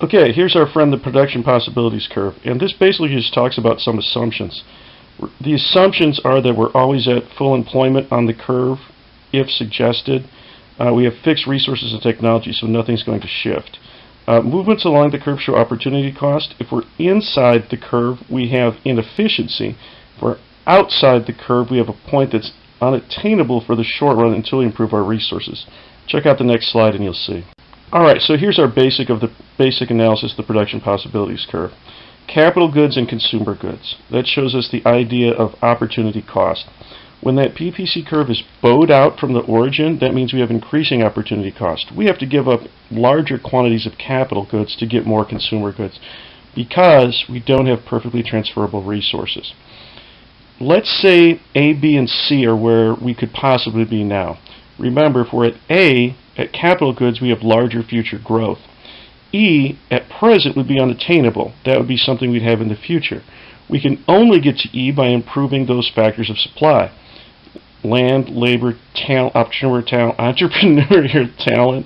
Okay, here's our friend the production possibilities curve, and this basically just talks about some assumptions. The assumptions are that we're always at full employment on the curve if suggested. We have fixed resources and technology, so nothing's going to shift. Movements along the curve show opportunity cost. If we're inside the curve, we have inefficiency. If we're outside the curve, we have a point that's unattainable for the short run until we improve our resources. Check out the next slide and you'll see. Alright, so here's our basic analysis of the production possibilities curve. Capital goods and consumer goods. That shows us the idea of opportunity cost. When that PPC curve is bowed out from the origin, that means we have increasing opportunity cost. We have to give up larger quantities of capital goods to get more consumer goods because we don't have perfectly transferable resources. Let's say A, B, and C are where we could possibly be now. Remember, if we're at A, at capital goods, we have larger future growth. E, at present, would be unattainable. That would be something we'd have in the future. We can only get to E by improving those factors of supply. Land, labor, talent, entrepreneurial talent,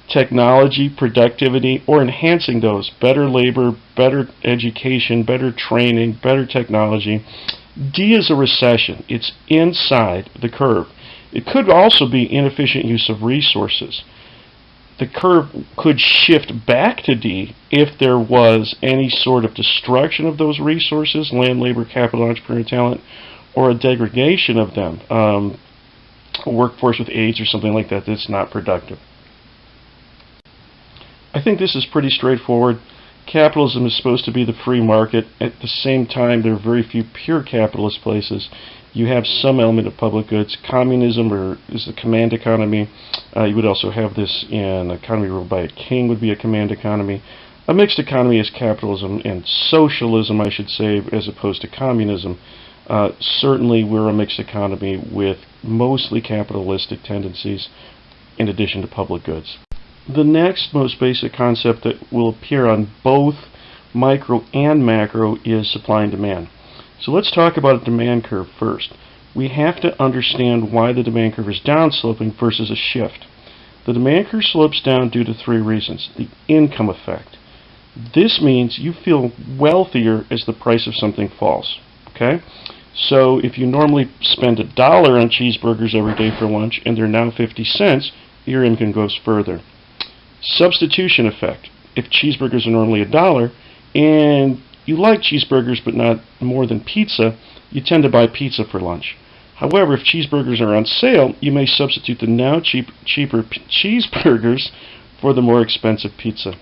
technology, productivity, or enhancing those. Better labor, better education, better training, better technology. D is a recession. It's inside the curve. It could also be inefficient use of resources. The curve could shift back to D if there was any sort of destruction of those resources, land, labor, capital, entrepreneurial talent, or a degradation of them, a workforce with AIDS or something like that that's not productive. I think this is pretty straightforward. Capitalism is supposed to be the free market. At the same time, there are very few pure capitalist places. You have some element of public goods. Communism is a command economy. You would also have this in an economy ruled by a king would be a command economy. A mixed economy is capitalism and socialism, I should say, as opposed to communism. Certainly we're a mixed economy with mostly capitalistic tendencies in addition to public goods. The next most basic concept that will appear on both micro and macro is supply and demand. So let's talk about a demand curve first. We have to understand why the demand curve is downsloping versus a shift. The demand curve slopes down due to three reasons. The income effect. This means you feel wealthier as the price of something falls. Okay? So if you normally spend $1 on cheeseburgers every day for lunch and they're now 50 cents, your income goes further. Substitution effect. If cheeseburgers are normally $1 and you like cheeseburgers but not more than pizza, you tend to buy pizza for lunch. However, if cheeseburgers are on sale, you may substitute the now cheaper cheeseburgers for the more expensive pizza.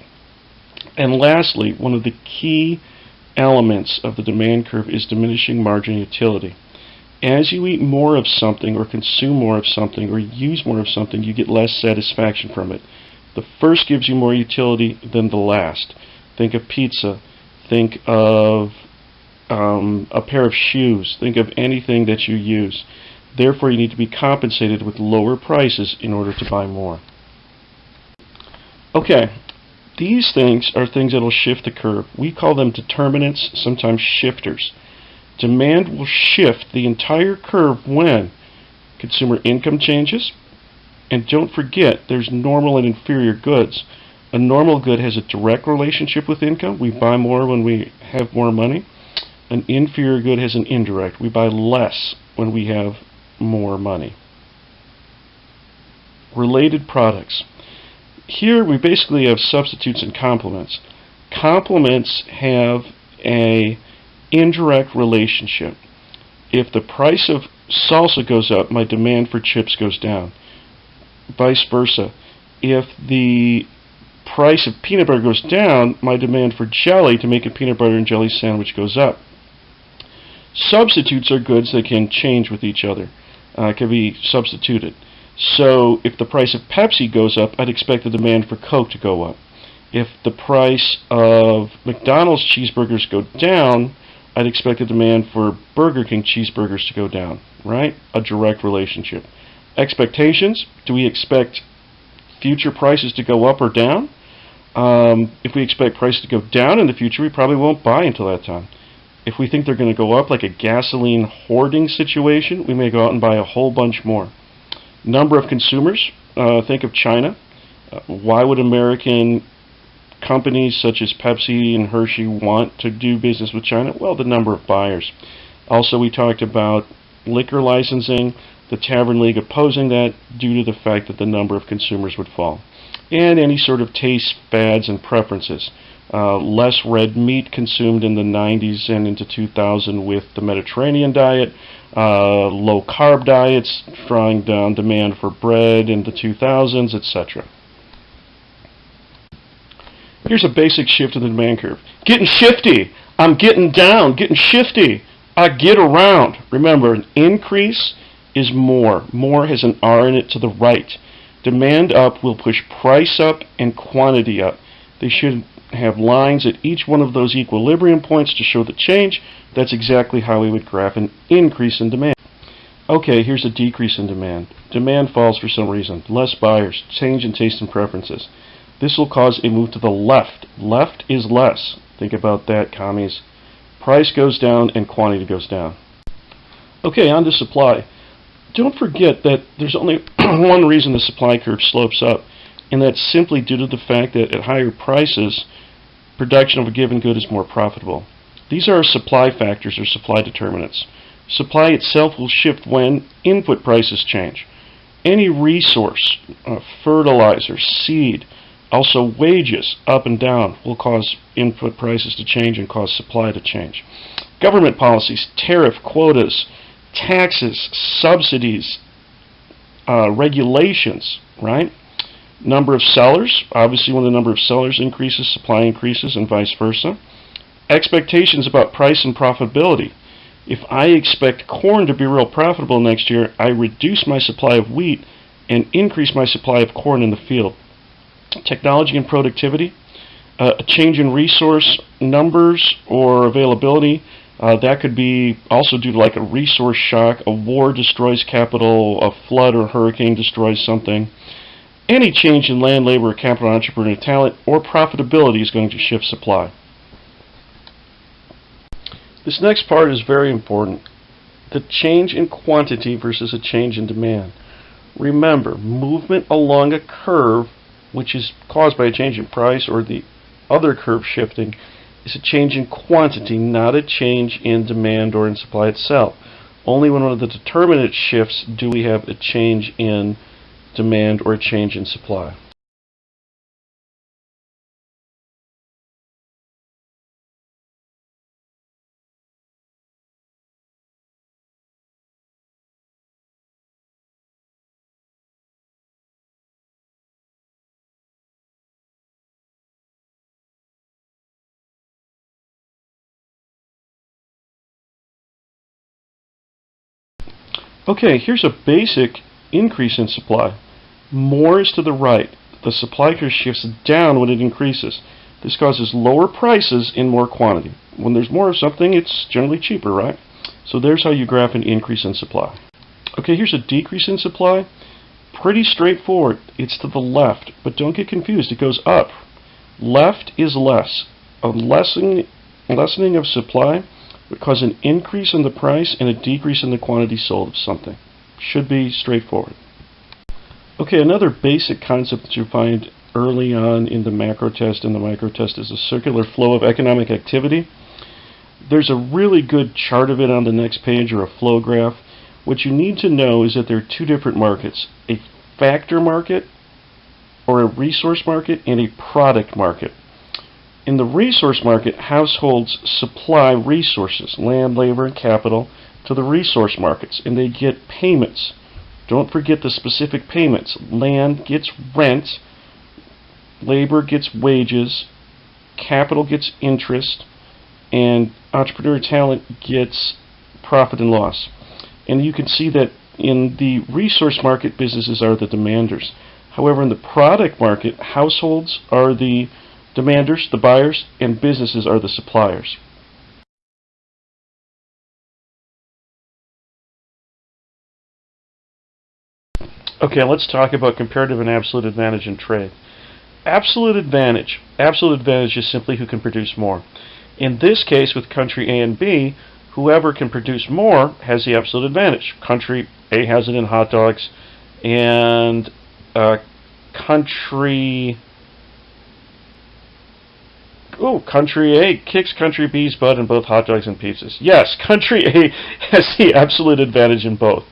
And lastly, one of the key elements of the demand curve is diminishing margin utility. As you eat more of something or consume more of something or use more of something, you get less satisfaction from it. The first gives you more utility than the last. Think of pizza. Think of a pair of shoes. Think of anything that you use. Therefore, you need to be compensated with lower prices in order to buy more. Okay, these things are things that will shift the curve. We call them determinants, sometimes shifters. Demand will shift the entire curve when consumer income changes. And don't forget, there's normal and inferior goods. A normal good has a direct relationship with income. We buy more when we have more money. An inferior good has an indirect. We buy less when we have more money. Related products. Here we basically have substitutes and complements. Complements have an indirect relationship. If the price of salsa goes up, my demand for chips goes down. Vice versa. If the price of peanut butter goes down, my demand for jelly to make a peanut butter and jelly sandwich goes up. Substitutes are goods that can change with each other, can be substituted. So if the price of Pepsi goes up, I'd expect the demand for Coke to go up. If the price of McDonald's cheeseburgers go down, I'd expect the demand for Burger King cheeseburgers to go down, right? A direct relationship. Expectations, do we expect future prices to go up or down? If we expect prices to go down in the future, we probably won't buy until that time. If we think they're going to go up like a gasoline hoarding situation, we may go out and buy a whole bunch more. Number of consumers, think of China. Why would American companies such as Pepsi and Hershey want to do business with China? Well, the number of buyers. Also, we talked about liquor licensing, the Tavern League opposing that due to the fact that the number of consumers would fall. And any sort of taste fads and preferences. Less red meat consumed in the 90s and into 2000 with the Mediterranean diet, low carb diets, drawing down demand for bread in the 2000s, etc. Here's a basic shift in the demand curve. Getting shifty. I'm getting down, getting shifty. I get around. Remember, an increase is more. More has an R in it to the right. Demand up will push price up and quantity up. They should have lines at each one of those equilibrium points to show the change. That's exactly how we would graph an increase in demand. Okay, here's a decrease in demand. Demand falls for some reason. Less buyers, change in taste and preferences. This will cause a move to the left. Left is less. Think about that, commies. Price goes down and quantity goes down. Okay, on to supply. Don't forget that there's only one reason the supply curve slopes up, and that's simply due to the fact that at higher prices, production of a given good is more profitable. These are supply factors or supply determinants. Supply itself will shift when input prices change. Any resource, fertilizer, seed, also wages up and down will cause input prices to change and cause supply to change. Government policies, tariff, quotas, taxes, subsidies, regulations, right? Number of sellers, obviously when the number of sellers increases, supply increases and vice versa. Expectations about price and profitability. If I expect corn to be real profitable next year, I reduce my supply of wheat and increase my supply of corn in the field. Technology and productivity, a change in resource numbers or availability. That could be also due to like a resource shock, a war destroys capital, a flood or hurricane destroys something. Any change in land, labor, capital, entrepreneurial talent, or profitability is going to shift supply. This next part is very important. The change in quantity versus a change in demand. Remember, movement along a curve, which is caused by a change in price or the other curve shifting, is a change in quantity, not a change in demand or in supply itself. Only when one of the determinants shifts do we have a change in demand or a change in supply. Okay, here's a basic increase in supply. More is to the right. The supply curve shifts down when it increases. This causes lower prices in more quantity. When there's more of something, it's generally cheaper, right? So there's how you graph an increase in supply. Okay, here's a decrease in supply. Pretty straightforward. It's to the left, but don't get confused. It goes up. Left is less. A lessening of supply would cause an increase in the price and a decrease in the quantity sold of something. Should be straightforward. Okay, another basic concept that you find early on in the macro test and the micro test is a circular flow of economic activity. There's a really good chart of it on the next page, or a flow graph. What you need to know is that there are two different markets: a factor market or a resource market and a product market. In the resource market, households supply resources, land, labor, and capital, to the resource markets, and they get payments. Don't forget the specific payments. Land gets rent, labor gets wages, capital gets interest, and entrepreneurial talent gets profit and loss. And you can see that in the resource market, businesses are the demanders. However, in the product market, households are the demanders, the buyers, and businesses are the suppliers. Okay, let's talk about comparative and absolute advantage in trade. Absolute advantage is simply who can produce more. In this case, with country A and B, whoever can produce more has the absolute advantage. Country A has it in hot dogs, and country Oh, country A kicks country B's butt in both hot dogs and pizzas. Yes, country A has the absolute advantage in both.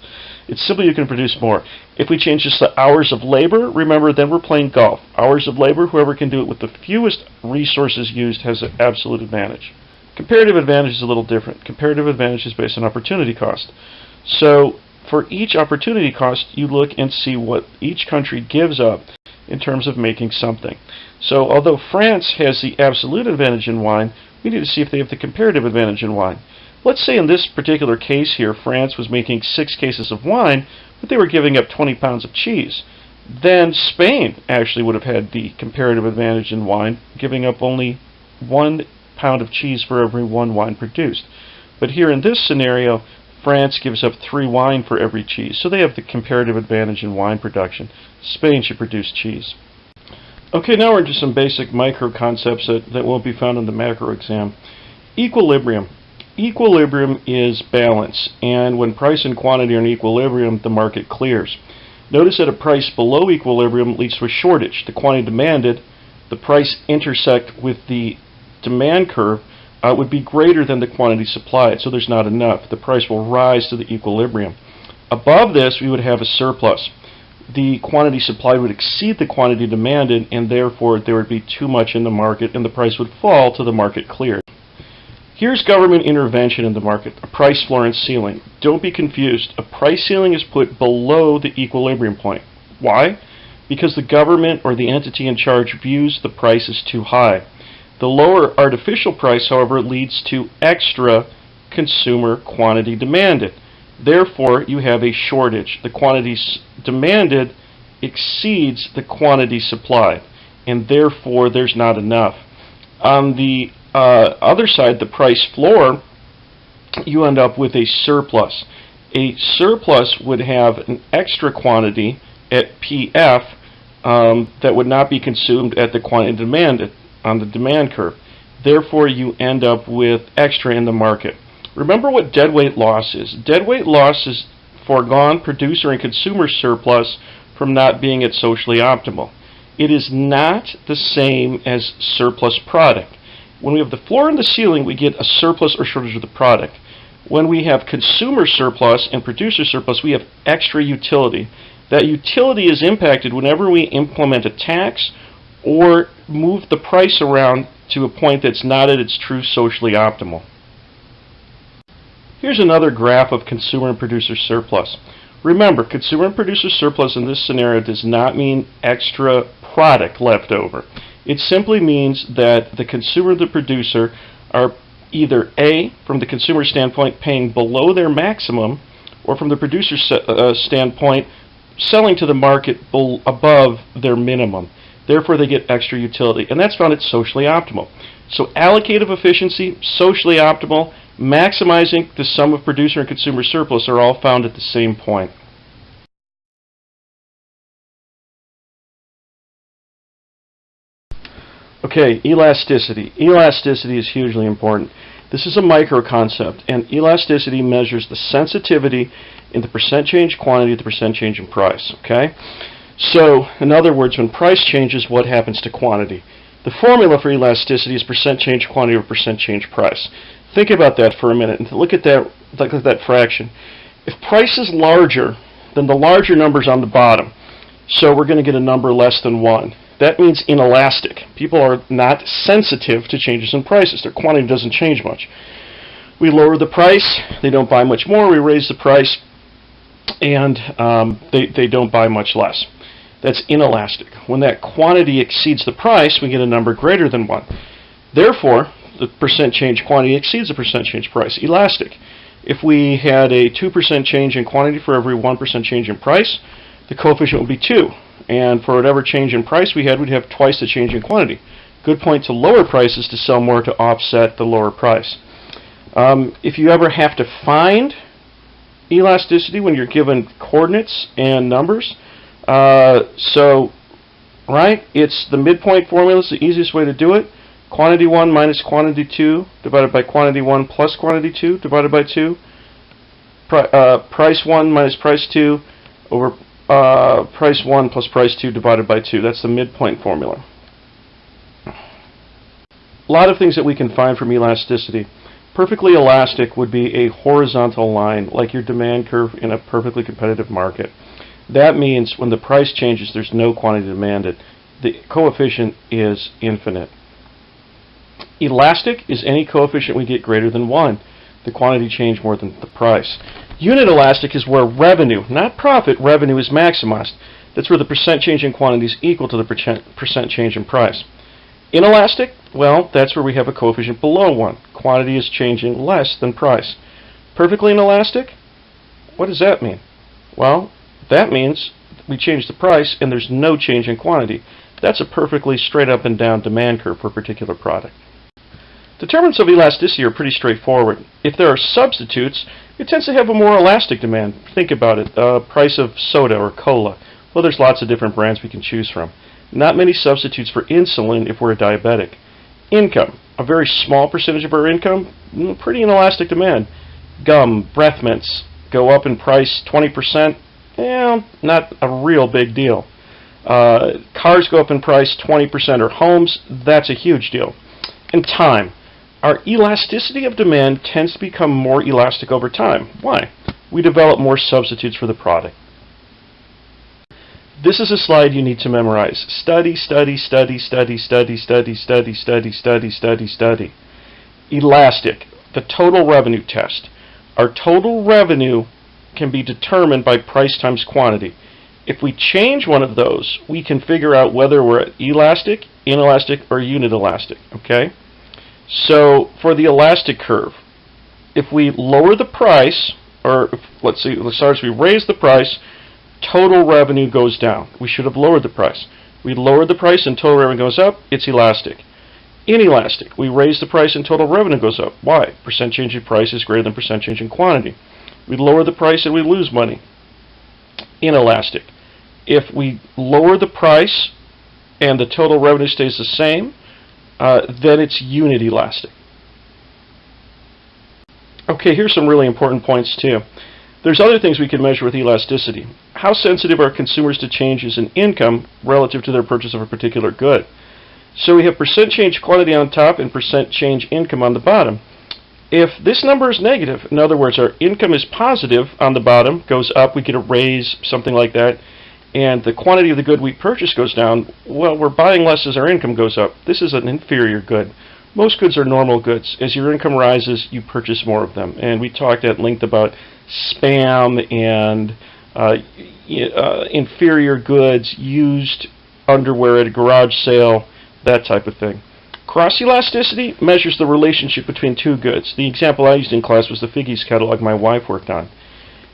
It's simply you can produce more. If we change just the hours of labor, remember, then we're playing golf. Hours of labor, whoever can do it with the fewest resources used has an absolute advantage. Comparative advantage is a little different. Comparative advantage is based on opportunity cost. So for each opportunity cost, you look and see what each country gives up in terms of making something. So although France has the absolute advantage in wine, we need to see if they have the comparative advantage in wine. Let's say in this particular case here, France was making 6 cases of wine, but they were giving up 20 pounds of cheese. Then Spain actually would have had the comparative advantage in wine, giving up only 1 pound of cheese for every 1 wine produced. But here in this scenario, France gives up 3 wine for every cheese, so they have the comparative advantage in wine production. Spain should produce cheese. Okay, now we're into some basic micro concepts that won't be found in the macro exam. Equilibrium. Equilibrium is balance, and when price and quantity are in equilibrium, the market clears. Notice that a price below equilibrium leads to a shortage. The quantity demanded, the price intersect with the demand curve, would be greater than the quantity supplied, so there's not enough. The price will rise to the equilibrium. Above this, we would have a surplus. The quantity supplied would exceed the quantity demanded, and therefore there would be too much in the market, and the price would fall to the market cleared. Here's government intervention in the market, a price floor and ceiling. Don't be confused. A price ceiling is put below the equilibrium point. Why? Because the government or the entity in charge views the price as too high. The lower artificial price, however, leads to extra consumer quantity demanded. Therefore, you have a shortage. The quantity demanded exceeds the quantity supplied, and therefore there's not enough. On the other side, the price floor, you end up with a surplus. A surplus would have an extra quantity at PF that would not be consumed at the quantity demanded on the demand curve. Therefore, you end up with extra in the market. Remember what deadweight loss is. Deadweight loss is foregone producer and consumer surplus from not being at socially optimal. It is not the same as surplus product. When we have the floor and the ceiling, we get a surplus or shortage of the product. When we have consumer surplus and producer surplus, we have extra utility. That utility is impacted whenever we implement a tax or move the price around to a point that's not at its true socially optimal. Here's another graph of consumer and producer surplus. Remember, consumer and producer surplus in this scenario does not mean extra product left over. It simply means that the consumer and the producer are either A, from the consumer standpoint, paying below their maximum, or from the producer standpoint, selling to the market above their minimum. Therefore, they get extra utility, and that's found at socially optimal. So allocative efficiency, socially optimal, maximizing the sum of producer and consumer surplus are all found at the same point. Okay, elasticity. Elasticity is hugely important. This is a micro concept, and elasticity measures the sensitivity in the percent change quantity to the percent change in price. Okay? So, in other words, when price changes, what happens to quantity? The formula for elasticity is percent change quantity over percent change price. Think about that for a minute and look at that fraction. If price is larger, then the larger number's on the bottom. So we're going to get a number less than 1. That means inelastic. People are not sensitive to changes in prices. Their quantity doesn't change much. We lower the price, they don't buy much more. We raise the price, and they don't buy much less. That's inelastic. When that quantity exceeds the price, we get a number greater than 1. Therefore, the percent change quantity exceeds the percent change price. Elastic. If we had a 2% change in quantity for every 1% change in price, the coefficient would be 2. And for whatever change in price we had, we'd have twice the change in quantity. Good point to lower prices to sell more to offset the lower price. If you ever have to find elasticity when you're given coordinates and numbers, it's the midpoint formula is the easiest way to do it. Quantity 1 minus quantity 2 divided by quantity 1 plus quantity 2 divided by 2. Price 1 minus price 2 over price 1 plus price 2 divided by 2. That's the midpoint formula. A lot of things that we can find from elasticity. Perfectly elastic would be a horizontal line, like your demand curve in a perfectly competitive market. That means when the price changes, there's no quantity demanded. The coefficient is infinite. Elastic is any coefficient we get greater than 1. The quantity change more than the price. Unit elastic is where revenue, not profit, revenue is maximized. That's where the percent change in quantity is equal to the percent change in price. Inelastic, well, that's where we have a coefficient below 1. Quantity is changing less than price. Perfectly inelastic, what does that mean? Well, that means we change the price and there's no change in quantity. That's a perfectly straight up and down demand curve for a particular product. Determinants of elasticity are pretty straightforward. If there are substitutes, it tends to have a more elastic demand. Think about it, price of soda or cola. Well, there's lots of different brands we can choose from. Not many substitutes for insulin if we're a diabetic. Income, a very small percentage of our income, pretty inelastic demand. Gum, breath mints go up in price 20%, not a real big deal. Cars go up in price 20%, or homes, that's a huge deal. And time. Our elasticity of demand tends to become more elastic over time. Why? We develop more substitutes for the product. This is a slide you need to memorize. Study, study, study, study, study, study, study, study, study, study, study. Elastic, the total revenue test. Our total revenue can be determined by price times quantity. If we change one of those, we can figure out whether we're at elastic, inelastic, or unit elastic. Okay? So for the elastic curve, if we lower the price, or let's start as we raise the price, total revenue goes down. We should have lowered the price. We lowered the price and total revenue goes up, it's elastic. Inelastic, we raise the price and total revenue goes up. Why? Percent change in price is greater than percent change in quantity. We lower the price and we lose money. Inelastic, if we lower the price and the total revenue stays the same, then it's unit elastic. Okay, here's some really important points too. There's other things we can measure with elasticity. How sensitive are consumers to changes in income relative to their purchase of a particular good? So we have percent change quantity on top and percent change income on the bottom. If this number is negative, in other words, our income is positive on the bottom, goes up, we get a raise, something like that, and the quantity of the good we purchase goes down, well, we're buying less as our income goes up. This is an inferior good. Most goods are normal goods. As your income rises, you purchase more of them. And we talked at length about spam and inferior goods, used underwear at a garage sale, that type of thing. Cross elasticity measures the relationship between two goods. The example I used in class was the Figgies catalog my wife worked on.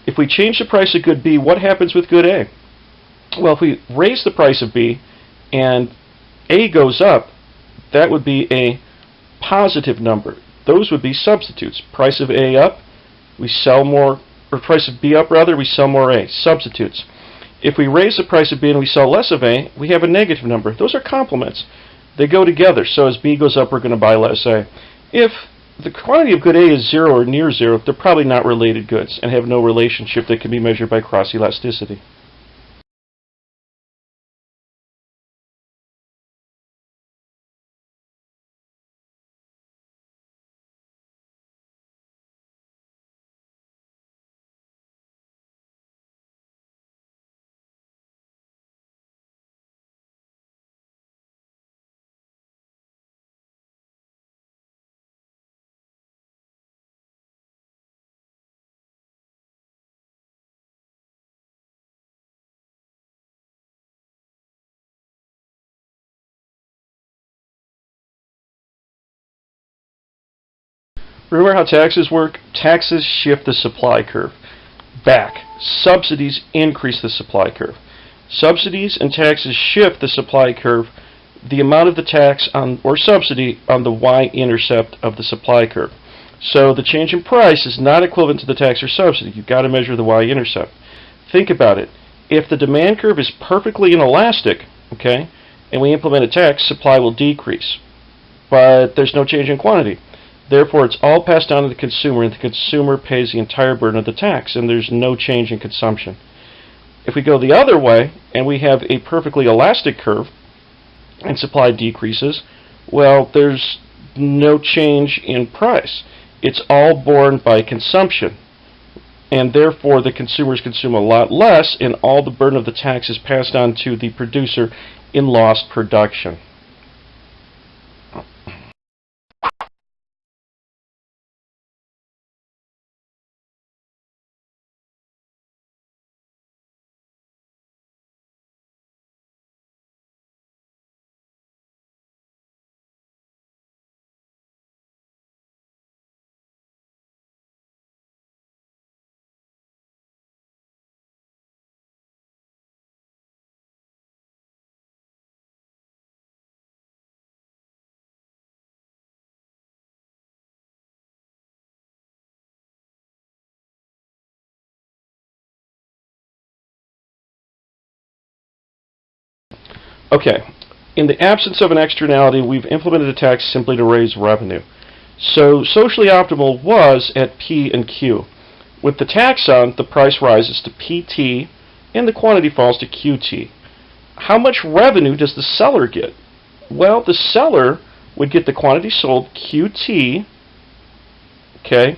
If we change the price of good B, what happens with good A? Well, if we raise the price of B and A goes up, that would be a positive number. Those would be substitutes. Price of A up, we sell more, or price of B up rather, we sell more A. Substitutes. If we raise the price of B and we sell less of A, we have a negative number. Those are complements. They go together. So as B goes up, we're going to buy less A. If the quantity of good A is 0 or near 0, they're probably not related goods and have no relationship that can be measured by cross elasticity. Remember how taxes work? Taxes shift the supply curve back. Subsidies increase the supply curve. Subsidies and taxes shift the supply curve, the amount of the tax on or subsidy on the y-intercept of the supply curve. So the change in price is not equivalent to the tax or subsidy. You've got to measure the y-intercept. Think about it. If the demand curve is perfectly inelastic, okay, and we implement a tax, supply will decrease. But there's no change in quantity. Therefore, it's all passed down to the consumer, and the consumer pays the entire burden of the tax, and there's no change in consumption. If we go the other way, and we have a perfectly elastic curve, and supply decreases, well, there's no change in price. It's all borne by consumption, and therefore the consumers consume a lot less, and all the burden of the tax is passed on to the producer in lost production. Okay, in the absence of an externality, we've implemented a tax simply to raise revenue. So socially optimal was at P and Q. With the tax on, the price rises to PT and the quantity falls to QT. How much revenue does the seller get? Well, the seller would get the quantity sold, QT, okay,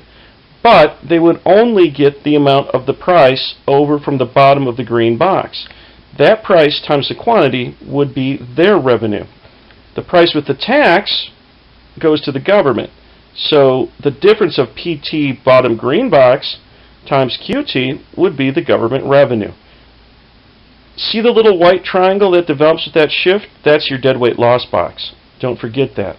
but they would only get the amount of the price over from the bottom of the green box. That price times the quantity would be their revenue. The price with the tax goes to the government. So the difference of PT bottom green box times QT would be the government revenue. See the little white triangle that develops with that shift? That's your deadweight loss box. Don't forget that.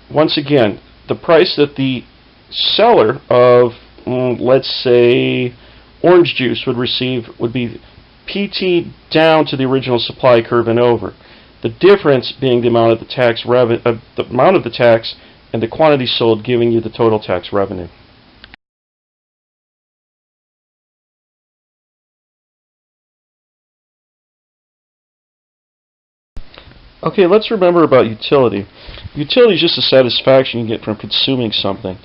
Once again, the price that the seller of, let's say, orange juice would receive would be PT down to the original supply curve and over. The difference being the amount of the tax and the quantity sold, giving you the total tax revenue. Okay, let's remember about utility. Utility is just a satisfaction you get from consuming something.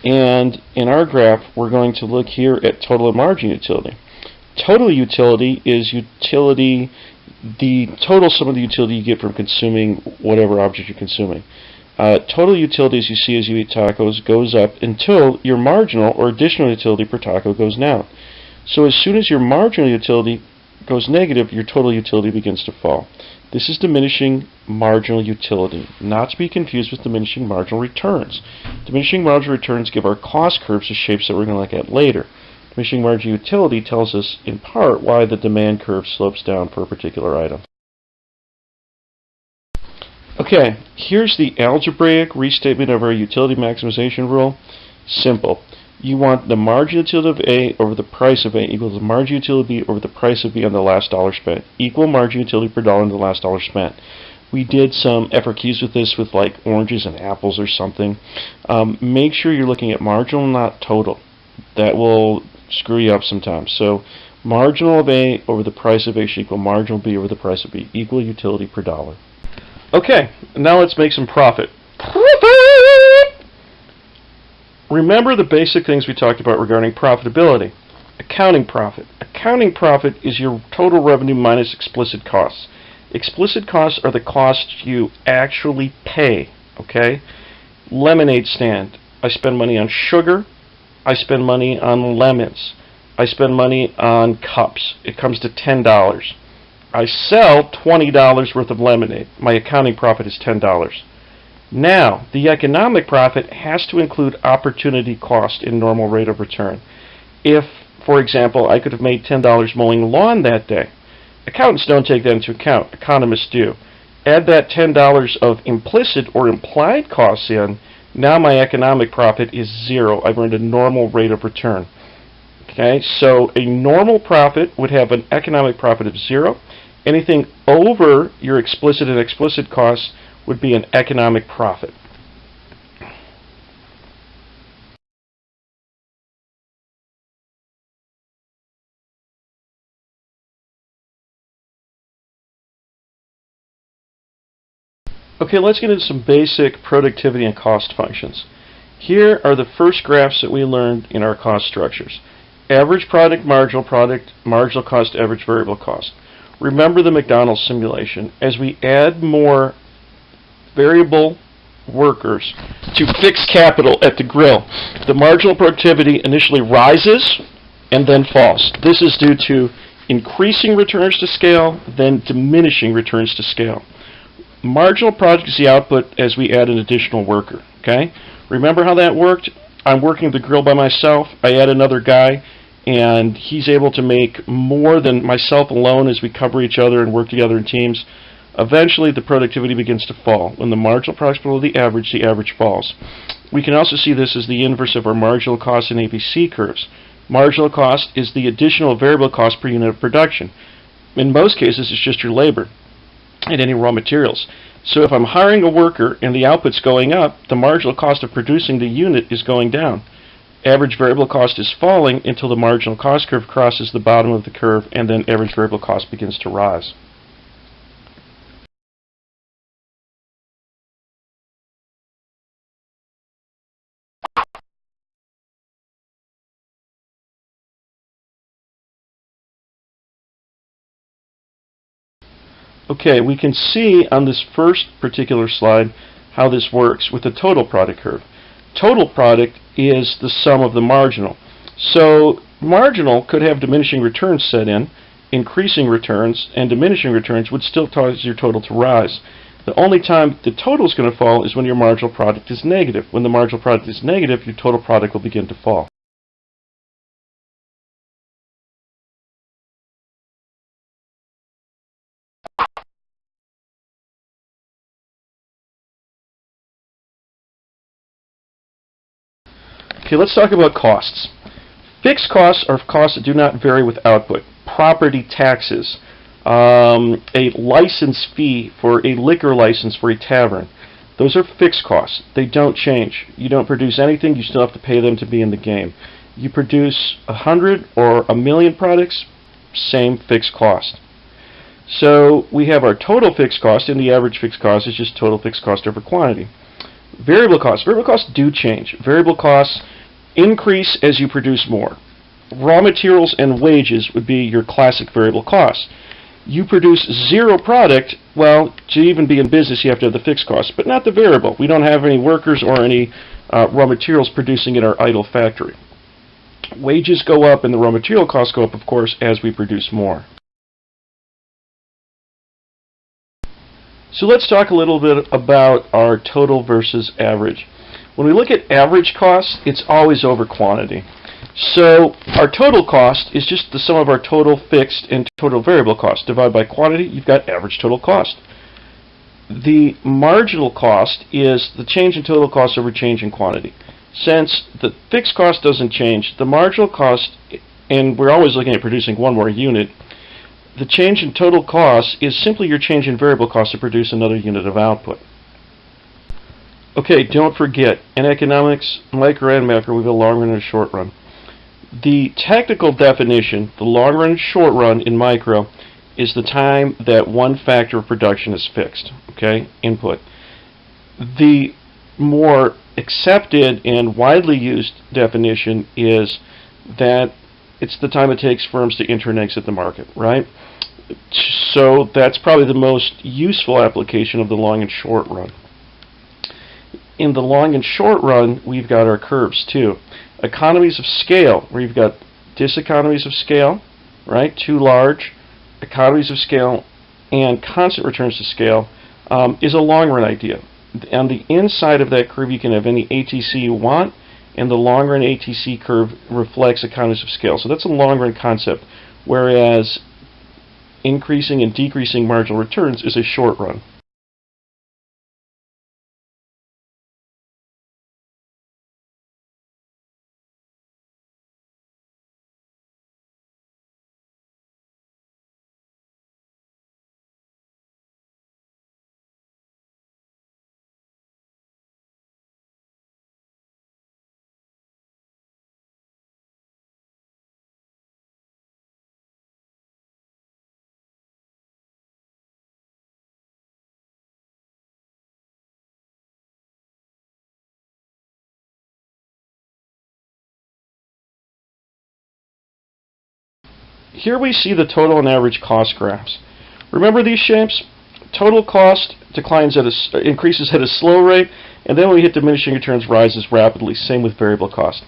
And in our graph, we're going to look here at total and margin utility. Total utility is utility, the total sum of the utility you get from consuming whatever object you're consuming. Total utility, as you see as you eat tacos, goes up until your marginal or additional utility per taco goes down. So as soon as your marginal utility goes negative, your total utility begins to fall. This is diminishing marginal utility, not to be confused with diminishing marginal returns. Diminishing marginal returns give our cost curves the shapes that we're going to look at later. Diminishing marginal utility tells us, in part, why the demand curve slopes down for a particular item. Okay, here's the algebraic restatement of our utility maximization rule. Simple. You want the margin utility of A over the price of A equals the margin utility of B over the price of B on the last dollar spent. Equal margin utility per dollar on the last dollar spent. We did some FRQs with this with like oranges and apples or something. Make sure you're looking at marginal, not total. That will screw you up sometimes. So marginal of A over the price of A should equal marginal B over the price of B. Equal utility per dollar. Okay, now let's make some profit. Remember the basic things we talked about regarding profitability. Accounting profit. Accounting profit is your total revenue minus explicit costs. Explicit costs are the costs you actually pay. Okay? Lemonade stand. I spend money on sugar. I spend money on lemons. I spend money on cups. It comes to $10. I sell $20 worth of lemonade. My accounting profit is $10. Now, the economic profit has to include opportunity cost in normal rate of return. If, for example, I could have made $10 mowing lawn that day, accountants don't take that into account. Economists do. Add that $10 of implicit or implied costs in, now my economic profit is zero. I've earned a normal rate of return. Okay, so a normal profit would have an economic profit of zero. Anything over your explicit and explicit costs would be an economic profit. Okay, let's get into some basic productivity and cost functions. Here are the first graphs that we learned in our cost structures. Average product, marginal cost, average variable cost. Remember the McDonald's simulation. As we add more variable workers to fixed capital at the grill, the marginal productivity initially rises and then falls. This is due to increasing returns to scale, then diminishing returns to scale. Marginal product is the output as we add an additional worker. Okay? Remember how that worked? I'm working the grill by myself. I add another guy, and he's able to make more than myself alone as we cover each other and work together in teams. Eventually, the productivity begins to fall. When the marginal product is below the average falls. We can also see this as the inverse of our marginal cost and APC curves. Marginal cost is the additional variable cost per unit of production. In most cases, it's just your labor and any raw materials. So if I'm hiring a worker and the output's going up, the marginal cost of producing the unit is going down. Average variable cost is falling until the marginal cost curve crosses the bottom of the curve, and then average variable cost begins to rise. Okay, we can see on this first particular slide how this works with the total product curve. Total product is the sum of the marginal. So marginal could have diminishing returns set in, increasing returns, and diminishing returns would still cause your total to rise. The only time the total is going to fall is when your marginal product is negative. When the marginal product is negative, your total product will begin to fall. Okay, let's talk about costs. Fixed costs are costs that do not vary with output. Property taxes, a license fee for a liquor license for a tavern. Those are fixed costs. They don't change. You don't produce anything, you still have to pay them to be in the game. You produce 100 or 1,000,000 products, same fixed cost. So we have our total fixed cost, and the average fixed cost is just total fixed cost over quantity. Variable costs. Variable costs do change. Variable costs increase as you produce more. Raw materials and wages would be your classic variable costs. You produce zero product, well, to even be in business you have to have the fixed costs, but not the variable. We don't have any workers or any raw materials producing in our idle factory. Wages go up and the raw material costs go up, of course, as we produce more. So let's talk a little bit about our total versus average. When we look at average cost, it's always over quantity. So our total cost is just the sum of our total fixed and total variable cost. Divided by quantity, you've got average total cost. The marginal cost is the change in total cost over change in quantity. Since the fixed cost doesn't change, the marginal cost, and we're always looking at producing one more unit, the change in total cost is simply your change in variable cost to produce another unit of output. Okay, don't forget, in economics, micro and macro, we have a long run and a short run. The technical definition, the long run and short run in micro, is the time that one factor of production is fixed, okay, input. The more accepted and widely used definition is that it's the time it takes firms to enter and exit the market, right? So that's probably the most useful application of the long and short run. In the long and short run, we've got our curves too. Economies of scale, where you've got diseconomies of scale, right? Too large. Economies of scale and constant returns to scale is a long run idea. On the inside of that curve, you can have any ATC you want, and the long run ATC curve reflects economies of scale. So that's a long run concept, whereas increasing and decreasing marginal returns is a short run. Here we see the total and average cost graphs. Remember these shapes? Total cost increases at a slow rate, and then when we hit diminishing returns, rises rapidly. Same with variable cost.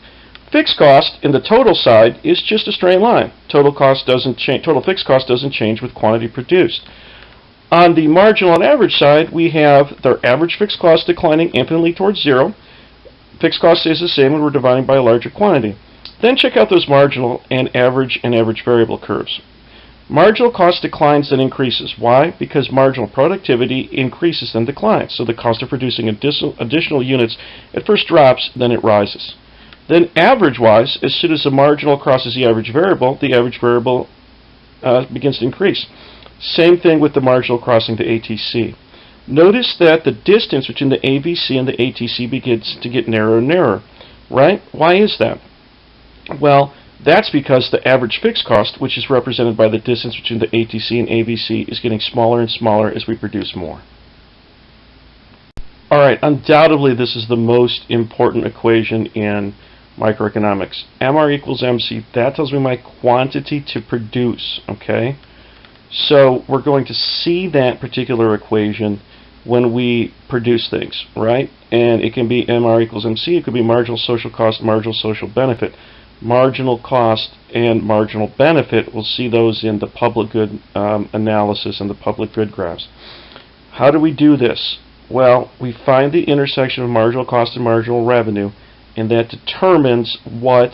Fixed cost in the total side is just a straight line. Total cost doesn't change. Total fixed cost doesn't change with quantity produced. On the marginal and average side, we have their average fixed cost declining infinitely towards zero. Fixed cost stays the same when we're dividing by a larger quantity. Then check out those marginal and average variable curves. Marginal cost declines then increases. Why? Because marginal productivity increases then declines. So the cost of producing additional units at first drops, then it rises. Then average-wise, as soon as the marginal crosses the average variable begins to increase. Same thing with the marginal crossing the ATC. Notice that the distance between the AVC and the ATC begins to get narrower and narrower, right? Why is that? Well, that's because the average fixed cost, which is represented by the distance between the ATC and AVC, is getting smaller and smaller as we produce more. Alright, undoubtedly this is the most important equation in microeconomics. MR equals MC, that tells me my quantity to produce, okay? So we're going to see that particular equation when we produce things, right? And it can be MR equals MC, it could be marginal social cost, marginal social benefit. Marginal cost and marginal benefit, we'll see those in the public good analysis and the public good graphs. How do we do this? Well, we find the intersection of marginal cost and marginal revenue, and that determines what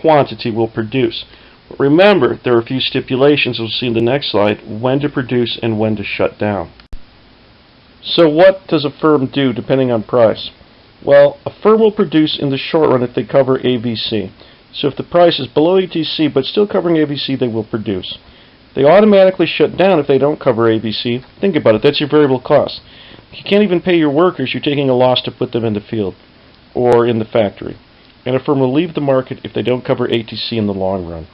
quantity we'll produce. But remember, there are a few stipulations we'll see in the next slide, when to produce and when to shut down. So what does a firm do depending on price? Well, a firm will produce in the short run if they cover AVC. So if the price is below ATC but still covering AVC, they will produce. They automatically shut down if they don't cover AVC. Think about it, that's your variable cost. If you can't even pay your workers, you're taking a loss to put them in the field or in the factory. And a firm will leave the market if they don't cover ATC in the long run.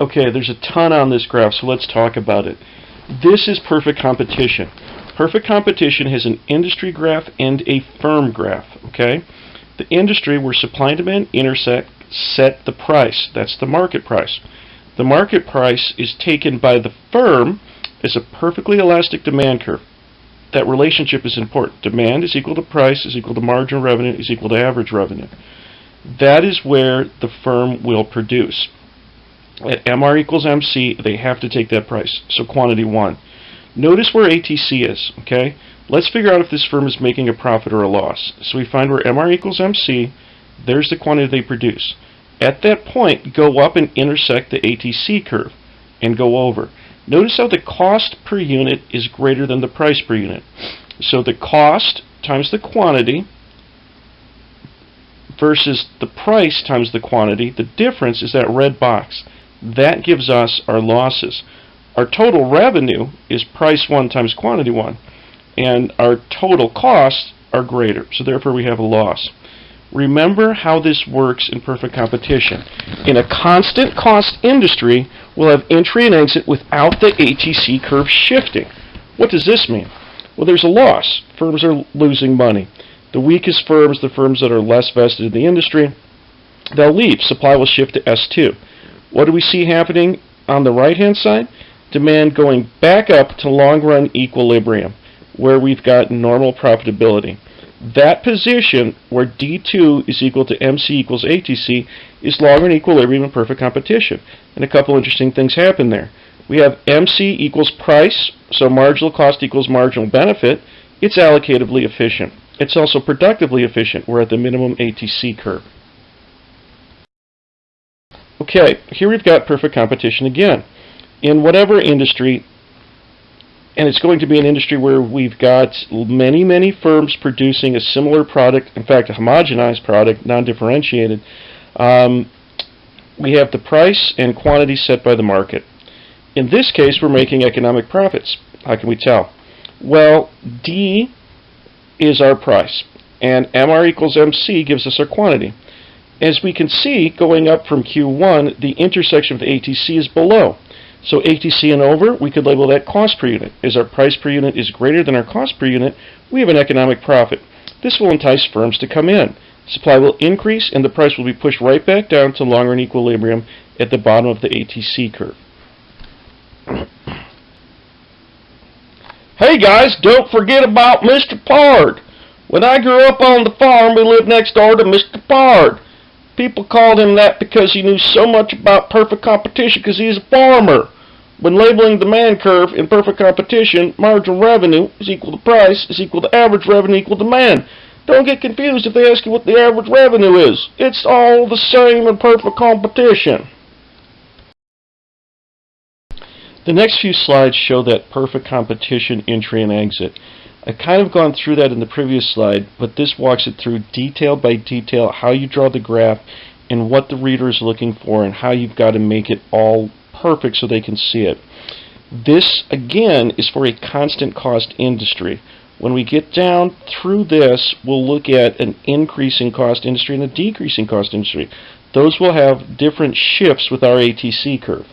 Okay, there's a ton on this graph, so let's talk about it. This is perfect competition. Perfect competition has an industry graph and a firm graph, okay? The industry where supply and demand intersect set the price. That's the market price. The market price is taken by the firm as a perfectly elastic demand curve. That relationship is important. Demand is equal to price is equal to marginal revenue is equal to average revenue. That is where the firm will produce. At MR equals MC, they have to take that price. So quantity 1. Notice where ATC is, okay? Let's figure out if this firm is making a profit or a loss. So we find where MR equals MC, there's the quantity they produce. At that point, go up and intersect the ATC curve and go over. Notice how the cost per unit is greater than the price per unit. So the cost times the quantity versus the price times the quantity, the difference is that red box. That gives us our losses. Our total revenue is price 1 times quantity 1, and our total costs are greater, so therefore we have a loss. Remember how this works in perfect competition. In a constant cost industry, we'll have entry and exit without the ATC curve shifting. What does this mean? Well, there's a loss. Firms are losing money. The weakest firms, the firms that are less vested in the industry, they'll leave. Supply will shift to S2. What do we see happening on the right-hand side? Demand going back up to long-run equilibrium, where we've got normal profitability. That position, where D2 is equal to MC equals ATC, is long-run equilibrium in perfect competition. And a couple interesting things happen there. We have MC equals price, so marginal cost equals marginal benefit. It's allocatively efficient. It's also productively efficient. We're at the minimum ATC curve. Okay, here we've got perfect competition again. In whatever industry, and it's going to be an industry where we've got many, many firms producing a similar product, in fact a homogenized product, non-differentiated, we have the price and quantity set by the market. In this case, we're making economic profits. How can we tell? Well, D is our price, and MR equals MC gives us our quantity. As we can see, going up from Q1, the intersection of the ATC is below. So ATC and over, we could label that cost per unit. As our price per unit is greater than our cost per unit, we have an economic profit. This will entice firms to come in. Supply will increase and the price will be pushed right back down to long-run equilibrium at the bottom of the ATC curve. Hey guys, don't forget about Mr. Pard. When I grew up on the farm, we lived next door to Mr. Pard. People called him that because he knew so much about perfect competition because he's a farmer. When labeling demand curve in perfect competition, marginal revenue is equal to price is equal to average revenue equal to demand. Don't get confused if they ask you what the average revenue is. It's all the same in perfect competition. The next few slides show that perfect competition entry and exit. I've kind of gone through that in the previous slide, but this walks it through detail by detail how you draw the graph and what the reader is looking for and how you've got to make it all perfect so they can see it. This, again, is for a constant cost industry. When we get down through this, we'll look at an increasing cost industry and a decreasing cost industry. Those will have different shifts with our ATC curve.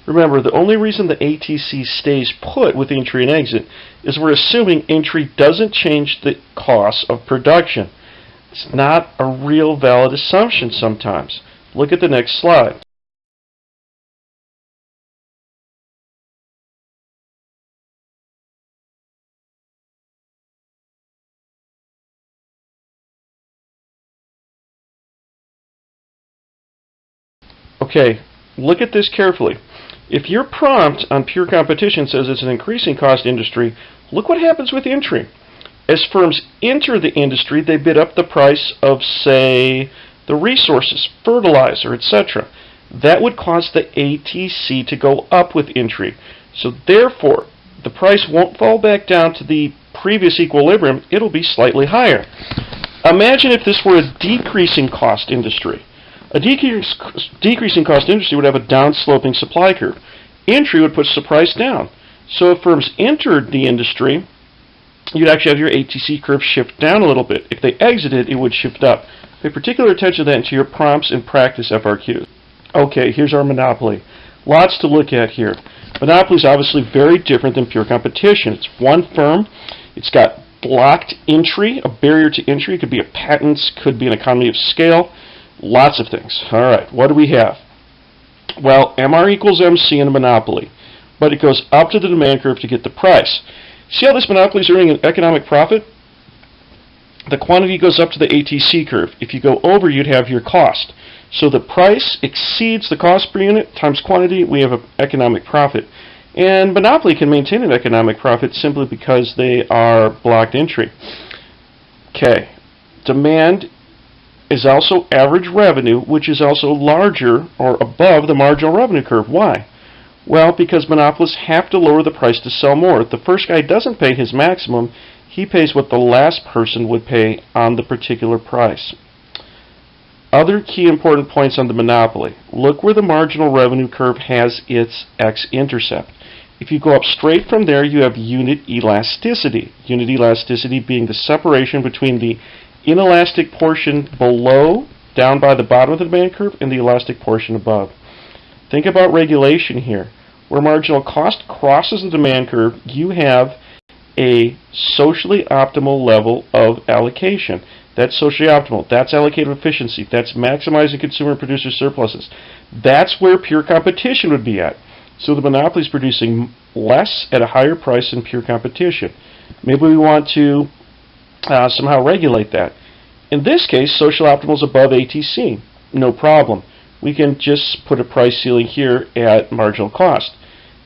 Remember, the only reason the ATC stays put with entry and exit is we're assuming entry doesn't change the cost of production. It's not a real valid assumption sometimes. Look at the next slide. Okay, look at this carefully. If your prompt on pure competition says it's an increasing cost industry, look what happens with entry. As firms enter the industry, they bid up the price of, say, the resources, fertilizer, etc. That would cause the ATC to go up with entry. So therefore, the price won't fall back down to the previous equilibrium, it'll be slightly higher. Imagine if this were a decreasing cost industry. A decreasing cost industry would have a downsloping supply curve. Entry would push the price down. So if firms entered the industry, you'd actually have your ATC curve shift down a little bit. If they exited, it would shift up. Pay particular attention to that into your prompts and practice FRQs. Okay, here's our monopoly. Lots to look at here. Monopoly is obviously very different than pure competition. It's one firm. It's got blocked entry, a barrier to entry. It could be a patent, could be an economy of scale. Lots of things. All right, what do we have? Well, MR equals MC in a monopoly, but it goes up to the demand curve to get the price. See how this monopoly is earning an economic profit? The quantity goes up to the ATC curve. If you go over, you'd have your cost. So the price exceeds the cost per unit times quantity, we have an economic profit. And monopoly can maintain an economic profit simply because they are blocked entry. Okay, demand is also average revenue, which is also larger or above the marginal revenue curve. Why? Well, because monopolists have to lower the price to sell more. If the first guy doesn't pay his maximum, he pays what the last person would pay on the particular price. Other key important points on the monopoly. Look where the marginal revenue curve has its x-intercept. If you go up straight from there, you have unit elasticity. Unit elasticity being the separation between the inelastic portion below, down by the bottom of the demand curve, and the elastic portion above. Think about regulation here. Where marginal cost crosses the demand curve, you have a socially optimal level of allocation. That's socially optimal. That's allocative efficiency. That's maximizing consumer and producer surpluses. That's where pure competition would be at. So the monopoly is producing less at a higher price than pure competition. Maybe we want to somehow regulate that. In this case, social optimal is above ATC. No problem. We can just put a price ceiling here at marginal cost.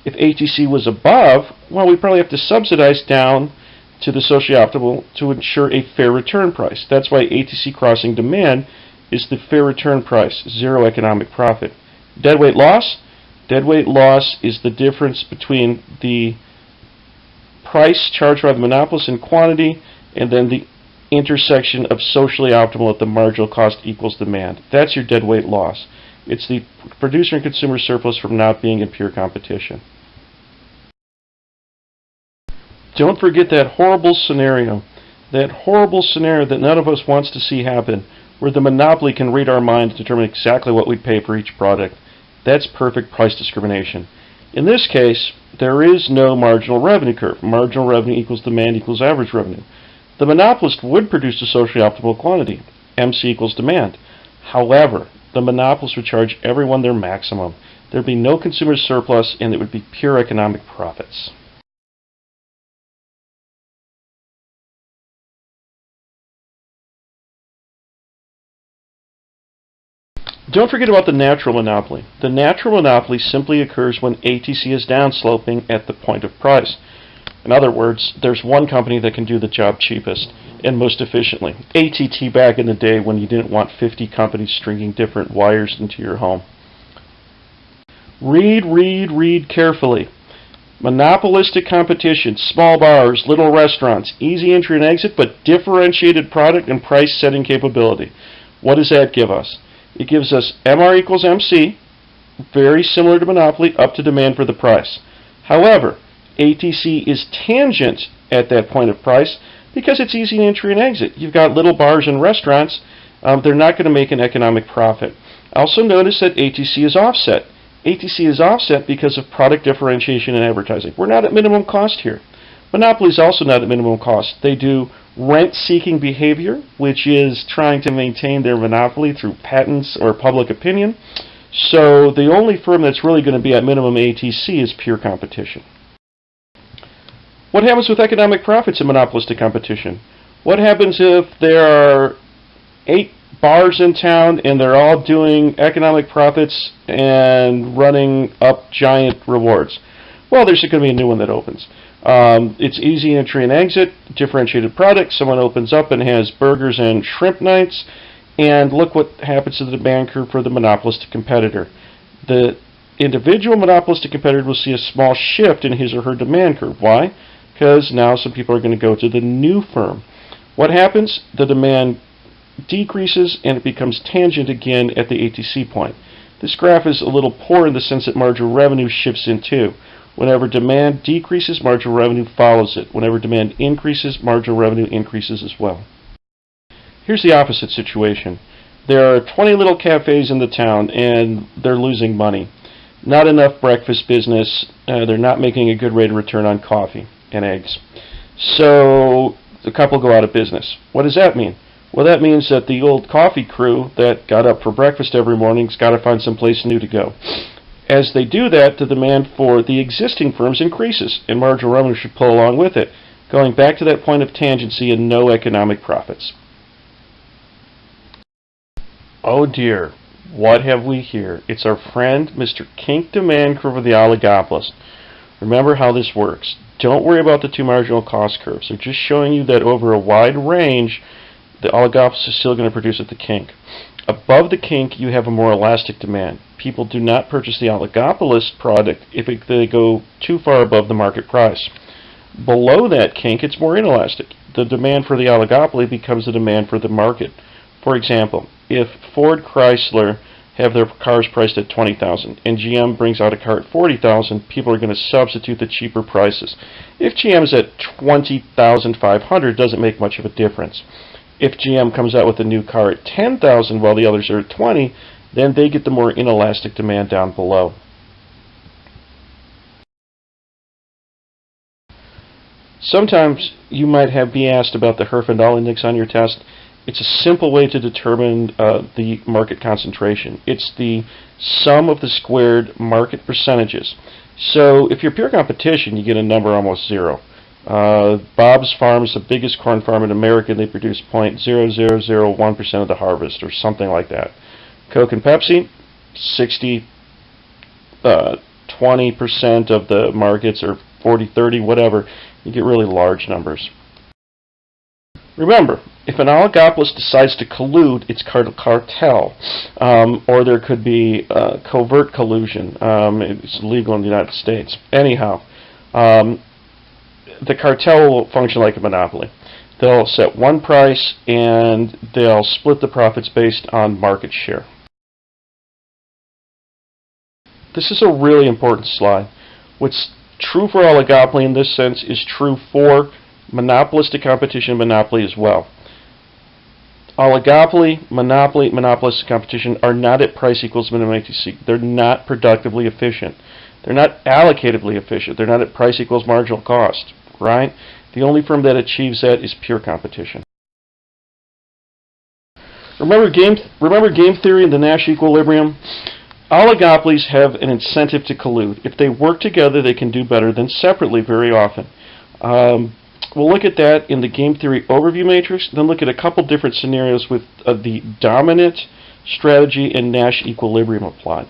If ATC was above, well, we probably have to subsidize down to the socially optimal to ensure a fair return price. That's why ATC crossing demand is the fair return price, zero economic profit. Deadweight loss? Deadweight loss is the difference between the price charged by the monopolist in quantity and then the intersection of socially optimal at the marginal cost equals demand. That's your deadweight loss. It's the producer and consumer surplus from not being in pure competition. Don't forget that horrible scenario that none of us wants to see happen, where the monopoly can read our mind to determine exactly what we pay for each product. That's perfect price discrimination. In this case, there is no marginal revenue curve. Marginal revenue equals demand equals average revenue. The monopolist would produce a socially optimal quantity, MC equals demand. However, the monopolist would charge everyone their maximum. There would be no consumer surplus, and it would be pure economic profits. Don't forget about the natural monopoly. The natural monopoly simply occurs when ATC is downsloping at the point of price. In other words, there's one company that can do the job cheapest and most efficiently. ATT back in the day when you didn't want 50 companies stringing different wires into your home. Read carefully. Monopolistic competition, small bars, little restaurants, easy entry and exit, but differentiated product and price setting capability. What does that give us? It gives us MR equals MC, very similar to monopoly, up to demand for the price. However, ATC is tangent at that point of price because it's easy entry and exit. You've got little bars and restaurants. They're not going to make an economic profit. Also notice that ATC is offset. ATC is offset because of product differentiation and advertising. We're not at minimum cost here. Monopoly is also not at minimum cost. They do rent-seeking behavior, which is trying to maintain their monopoly through patents or public opinion. So the only firm that's really going to be at minimum ATC is pure competition. What happens with economic profits in monopolistic competition? What happens if there are 8 bars in town and they're all doing economic profits and running up giant rewards? Well, there's going to be a new one that opens. It's easy entry and exit, differentiated product. Someone opens up and has burgers and shrimp nights, and look what happens to the demand curve for the monopolistic competitor. The individual monopolistic competitor will see a small shift in his or her demand curve. Why? Because now some people are going to go to the new firm. What happens? The demand decreases and it becomes tangent again at the ATC point. This graph is a little poor in the sense that marginal revenue shifts in too. Whenever demand decreases, marginal revenue follows it. Whenever demand increases, marginal revenue increases as well. Here's the opposite situation. There are 20 little cafes in the town and they're losing money. Not enough breakfast business. They're not making a good rate of return on coffee and eggs. So the couple go out of business. What does that mean? Well, that means that the old coffee crew that got up for breakfast every morning's got to find someplace new to go. As they do that, the demand for the existing firms increases, and marginal revenue should pull along with it, going back to that point of tangency and no economic profits. Oh dear, what have we here? It's our friend, Mr. Kink demand curve of the oligopolist. Remember how this works. Don't worry about the two marginal cost curves. They're just showing you that over a wide range, the oligopolist is still going to produce at the kink. Above the kink, you have a more elastic demand. People do not purchase the oligopolist product if they go too far above the market price. Below that kink, it's more inelastic. The demand for the oligopoly becomes the demand for the market. For example, if Ford Chrysler have their cars priced at $20,000 and GM brings out a car at $40,000, people are going to substitute the cheaper prices. If GM is at $20,500, it doesn't make much of a difference. If GM comes out with a new car at $10,000 while the others are at 20, then they get the more inelastic demand down below. Sometimes you might be asked about the Herfindahl index on your test. It's a simple way to determine the market concentration. It's the sum of the squared market percentages. So if you're pure competition, you get a number almost zero. Bob's Farm is the biggest corn farm in America. They produce 0.0001% of the harvest, or something like that. Coke and Pepsi, 20% of the markets, or 40-30, whatever. You get really large numbers. Remember, if an oligopolist decides to collude, it's called a cartel, or there could be covert collusion. It's legal in the United States. Anyhow, the cartel will function like a monopoly. They'll set one price, and they'll split the profits based on market share. This is a really important slide. What's true for oligopoly in this sense is true for monopolistic competition and monopoly as well. Oligopoly, monopoly, monopolistic competition are not at price equals minimum ATC. They're not productively efficient. They're not allocatively efficient. They're not at price equals marginal cost, right? The only firm that achieves that is pure competition. Remember game theory and the Nash equilibrium? Oligopolies have an incentive to collude. If they work together, they can do better than separately very often. We'll look at that in the game theory overview matrix, then look at a couple different scenarios with the dominant strategy and Nash equilibrium applied.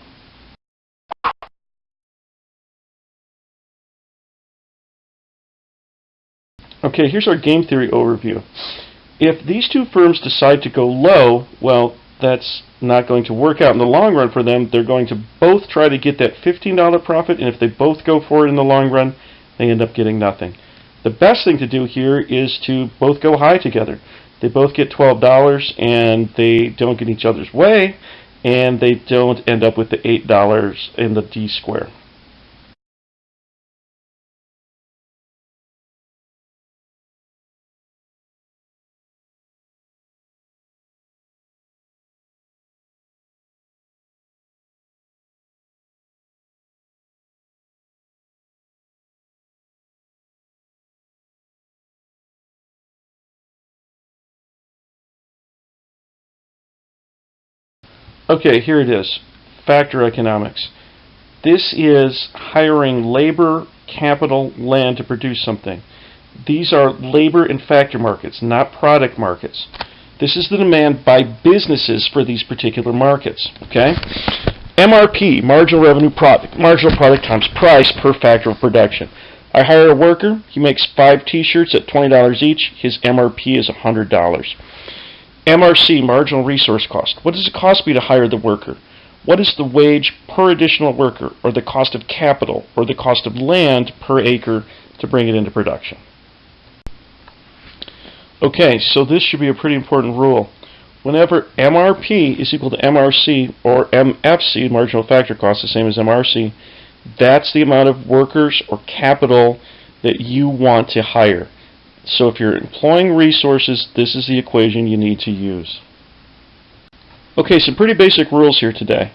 Okay, here's our game theory overview. If these two firms decide to go low, well, that's not going to work out in the long run for them. They're going to both try to get that $15 profit, and if they both go for it in the long run, they end up getting nothing. The best thing to do here is to both go high together. They both get $12, and they don't get each other's way, and they don't end up with the $8 in the D square. Okay, here it is. Factor economics. This is hiring labor, capital, land to produce something. These are labor and factor markets, not product markets. This is the demand by businesses for these particular markets. Okay? MRP, marginal revenue product, marginal product times price per factor of production. I hire a worker, he makes 5 t-shirts at $20 each, his MRP is $100. MRC, marginal resource cost. What does it cost me to hire the worker? What is the wage per additional worker, or the cost of capital, or the cost of land per acre to bring it into production? Okay, so this should be a pretty important rule. Whenever MRP is equal to MRC, or MFC, marginal factor cost, the same as MRC, that's the amount of workers or capital that you want to hire. So if you're employing resources, this is the equation you need to use. Okay, some pretty basic rules here today.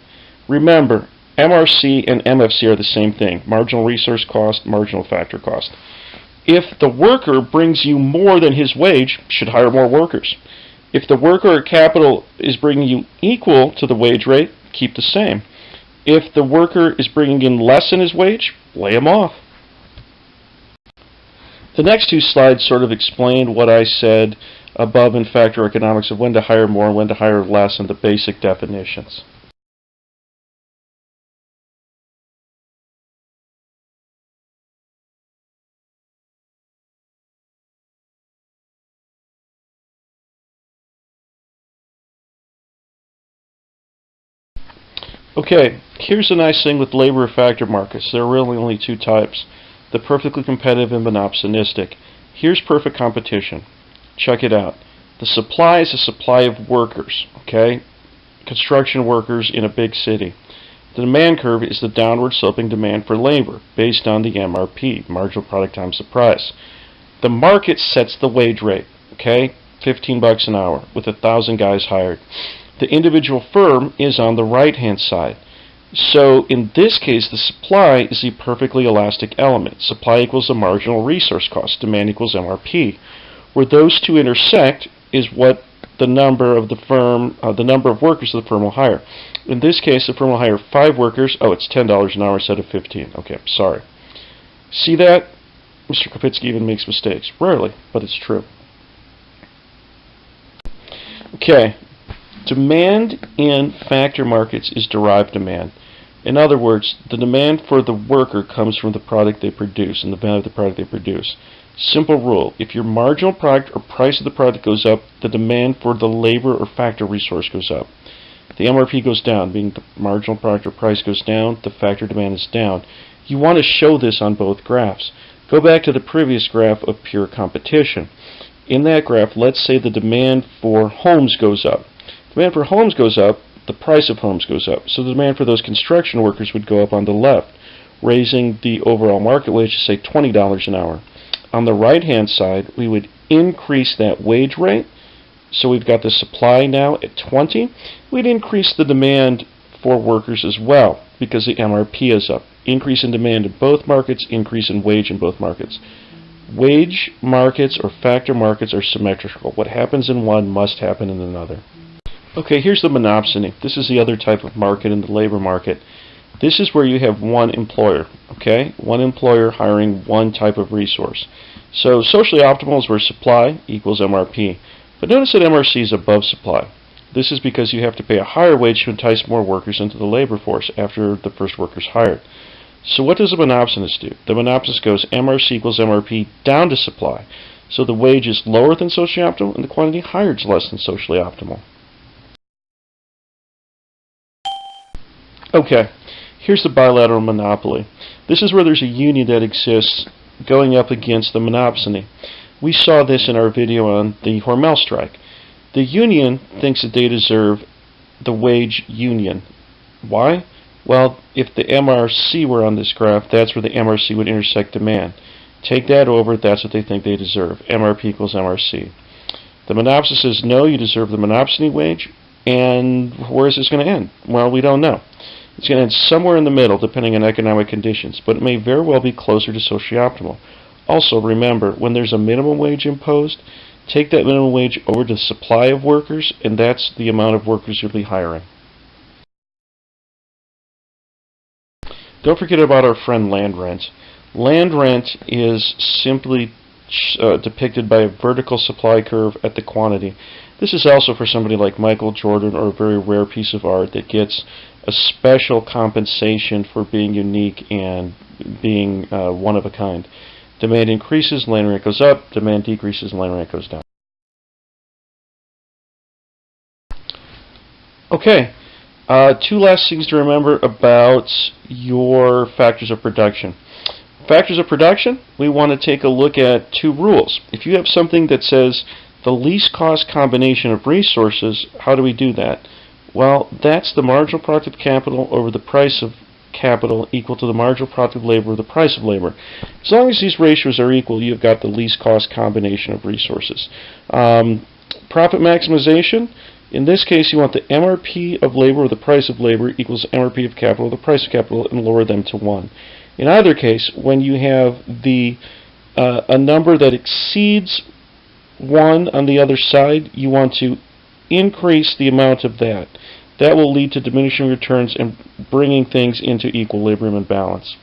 Remember, MRC and MFC are the same thing, marginal resource cost, marginal factor cost. If the worker brings you more than his wage, you should hire more workers. If the worker or capital is bringing you equal to the wage rate, keep the same. If the worker is bringing in less than his wage, lay him off. The next two slides sort of explain what I said above in factor economics of when to hire more and when to hire less and the basic definitions. Okay, here's a nice thing with labor factor markets. There are really only two types, the perfectly competitive and monopsonistic. Here's perfect competition. Check it out. The supply is a supply of workers, okay? Construction workers in a big city. The demand curve is the downward sloping demand for labor based on the MRP, marginal product times the price. The market sets the wage rate, okay? $15 an hour with 1,000 guys hired. The individual firm is on the right-hand side. So in this case, the supply is a perfectly elastic element. Supply equals the marginal resource cost. Demand equals MRP. Where those two intersect is what the number of workers the firm will hire. In this case, the firm will hire 5 workers. Oh, it's $10 an hour instead of 15. Okay, sorry. See that? Mr. Kopitsky even makes mistakes. Rarely, but it's true. Okay. Demand in factor markets is derived demand. In other words, the demand for the worker comes from the product they produce and the value of the product they produce. Simple rule: if your marginal product or price of the product goes up, the demand for the labor or factor resource goes up. The MRP goes down, meaning the marginal product or price goes down, the factor demand is down. You want to show this on both graphs. Go back to the previous graph of pure competition. In that graph, let's say the demand for homes goes up. Demand for homes goes up, the price of homes goes up. So the demand for those construction workers would go up on the left, raising the overall market wage to say $20 an hour. On the right-hand side, we would increase that wage rate. So we've got the supply now at 20. We'd increase the demand for workers as well because the MRP is up. Increase in demand in both markets, increase in wage in both markets. Wage markets or factor markets are symmetrical. What happens in one must happen in another. Okay, here's the monopsony. This is the other type of market in the labor market. This is where you have one employer, okay? One employer hiring one type of resource. So socially optimal is where supply equals MRP. But notice that MRC is above supply. This is because you have to pay a higher wage to entice more workers into the labor force after the first worker's hired. So what does a monopsonist do? The monopsonist goes MRC equals MRP down to supply. So the wage is lower than socially optimal and the quantity hired is less than socially optimal. Okay, here's the bilateral monopoly. This is where there's a union that exists going up against the monopsony. We saw this in our video on the Hormel strike. The union thinks that they deserve the wage union. Why? Well, if the MRC were on this graph, that's where the MRC would intersect demand. Take that over, that's what they think they deserve. MRP equals MRC. The monopsonist says, no, you deserve the monopsony wage. And where is this going to end? Well, we don't know. It's going to end somewhere in the middle, depending on economic conditions, but it may very well be closer to socially optimal. Also, remember, when there's a minimum wage imposed, take that minimum wage over to the supply of workers, and that's the amount of workers you'll be hiring. Don't forget about our friend land rent. Land rent is simply depicted by a vertical supply curve at the quantity. This is also for somebody like Michael Jordan or a very rare piece of art that gets a special compensation for being unique and being one of a kind. Demand increases, land rent goes up. Demand decreases, land rent goes down. Okay, 2 last things to remember about your factors of production. Factors of production, we want to take a look at 2 rules. If you have something that says the least cost combination of resources, how do we do that? Well, that's the marginal product of capital over the price of capital equal to the marginal product of labor or the price of labor. As long as these ratios are equal, you've got the least cost combination of resources. Profit maximization, in this case you want the MRP of labor or the price of labor equals MRP of capital or the price of capital and lower them to 1. In either case, when you have a number that exceeds 1 on the other side, you want to increase the amount of that. That will lead to diminishing returns and bringing things into equilibrium and balance.